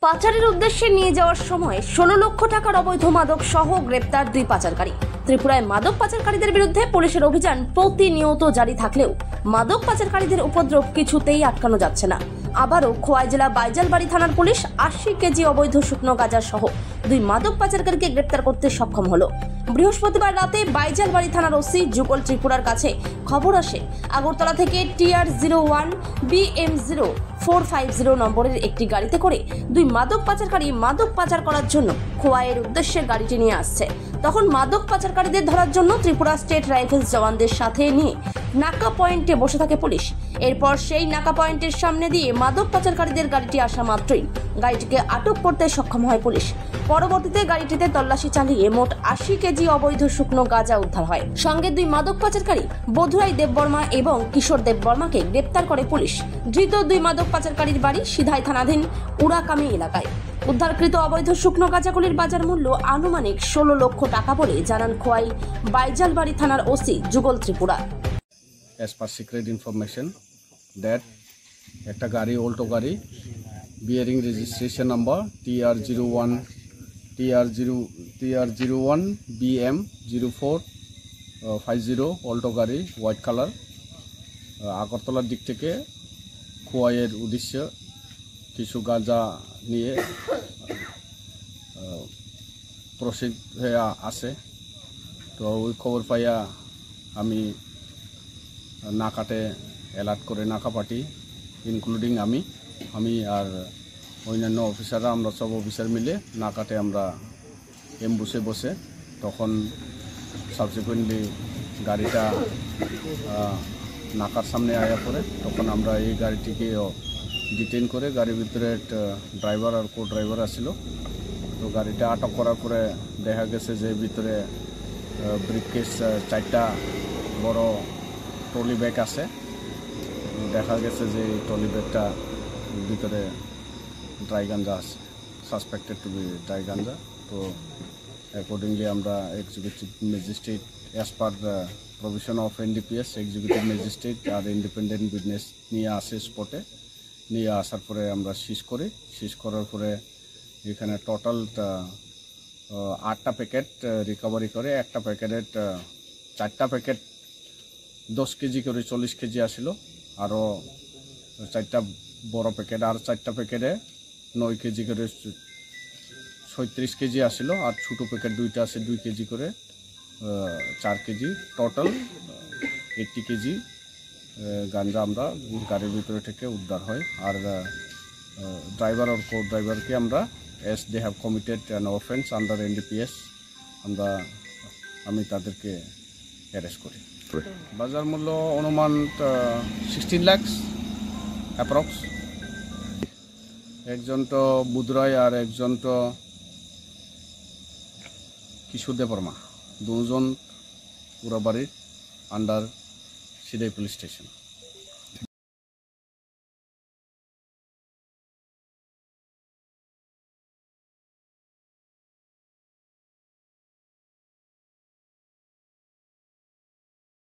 পাচারের উদ্দেশ্যে নিয়ে যাওয়ার সময় 16 লক্ষ টাকার অবৈধ মাদক সহ গ্রেপ্তার 2 পাচারকারী। ত্রিপুরায় মাদক পাচারকারীদের বিরুদ্ধে পুলিশের অভিযান প্রতিনিয়ত জারি থাকলেও মাদক পাচারকারীদের উপদ্রব কিছুতেই আটকানো যাচ্ছে না। আবারও খোয়াই জেলা বাইজালবাড়ি থানার পুলিশ 80 কেজি অবৈধ শুকনো গাঁজা সহ 2 মাদক পাচারকারীকে গ্রেপ্তার করতে সক্ষম হলো। বৃহস্পতিবার রাতে বাইজালবাড়ি থানার ওসি যুগল ত্রিপুরার কাছে খবর আসে আগরতলা থেকে TR01 BM0450 নম্বরের একটি গাড়িতে করে 2 মাদক পাচারকারী মাদক পাচার করার জন্য খোয়াইয়ের উদ্দেশ্যে গাড়িটি নিয়ে আসছে। তখন মাদক পাচারকারীদের ধরার জন্য ত্রিপুরা স্টেট রাইফেলস জওয়ানদের সাথে নিয়ে নাকা পয়েন্টে বসে থাকে পুলিশ। এরপর সেই নাকা পয়েন্টের সামনে দিয়ে মাদক পাচারকারীদের গাড়িটি আসা মাত্রই গাড়িটিকে আটক করতে সক্ষম হয় পুলিশ। পরবর্তীতে গাড়িটিতে তল্লাশি চালিয়ে মোট 80 কেজি অবৈধ শুকনো গাঁজা উদ্ধার হয়। সঙ্গে 2 মাদক পাচারকারী বধুরাই দেববর্মা এবং কিশোর দেববর্মাকে গ্রেপ্তার করে পুলিশ। ধৃত 2 মাদক পাচারকারীর বাড়ি সিধাই থানাধীন উড়াকামি এলাকায়। উদ্ধারকৃত অবৈধ শুকনো গাঁজাগুলির বাজার মূল্য আনুমানিক 16 লক্ষ টাকা বলে জানান খোয়াই বাইজালবাড়ি থানার ওসি যুগল Tripura. As per secret information that একটা গাড়ি অল্টো গাড়ি bearing registration number TR01 BM0450 Alto গাড়ি হোয়াইট কালার আগরতলার দিক থেকে খোয়াইয়ের উদ্দেশ্যে কিছু গাঁজা নিয়ে প্রসিদ্ধ হয়ে আসে। তো ওই খবর পাইয়া আমি নাকাতে অ্যালার্ট করে নাকা পার্টি ইনক্লুডিং আমি আর অন্যান্য অফিসাররা আমরা সব অফিসার মিলে নাকাতে আমরা এমবুসে বসে তখন সাবসিকুয়েন্টলি গাড়িটা নাকার সামনে আয়া পড়ে। তখন আমরা এই গাড়িটিকে ডিটেইন করে গাড়ির ভিতরে ড্রাইভার আর কো ড্রাইভার আসছিল। তো গাড়িটা আটক করার পরে দেখা গেছে যে ভিতরে ব্রিফকেস 4টা বড় ট্রলি ব্যাগ আছে। দেখা গেছে যে ট্রলি ব্যাগটা ভিতরে ড্রাই গাঞ্জা আছে, suspected to be dry ganja. তো অ্যাকর্ডিংলি আমরা executive magistrate as per provision of NDPS executive magistrate আর ইন্ডিপেন্ডেন্ট উইটনেস নিয়ে আসে স্পটে। নিয়ে আসার পরে আমরা সিজ করার পরে এখানে টোটাল 8টা প্যাকেট রিকভারি করে। একটা প্যাকেটের 4টা প্যাকেট 10 কেজি করে 40 কেজি আসিল, আরও 4টা বড় প্যাকেট আর 4টা প্যাকেটে 9 কেজি করে 36 কেজি আসিল, আর ছোটো প্যাকেট 2টা আছে 2 কেজি করে 4 কেজি। টোটাল 80 কেজি গাঞ্জা আমরা গাড়ির ভিতরে থেকে উদ্ধার হয়। আর ড্রাইভার আর কো ড্রাইভারকে আমরা as they have committed an offense under NDPS আমি তাদেরকে অ্যারেস্ট করি। বাজার মূল্য অনুমান 16 লাখ অ্যাপ্রক্স। একজন তো বুধরাই আর একজন তো কিশোর দেববর্মা, দুজন পুরাবাড়ির আন্ডার সিদাই পুলিশ স্টেশন।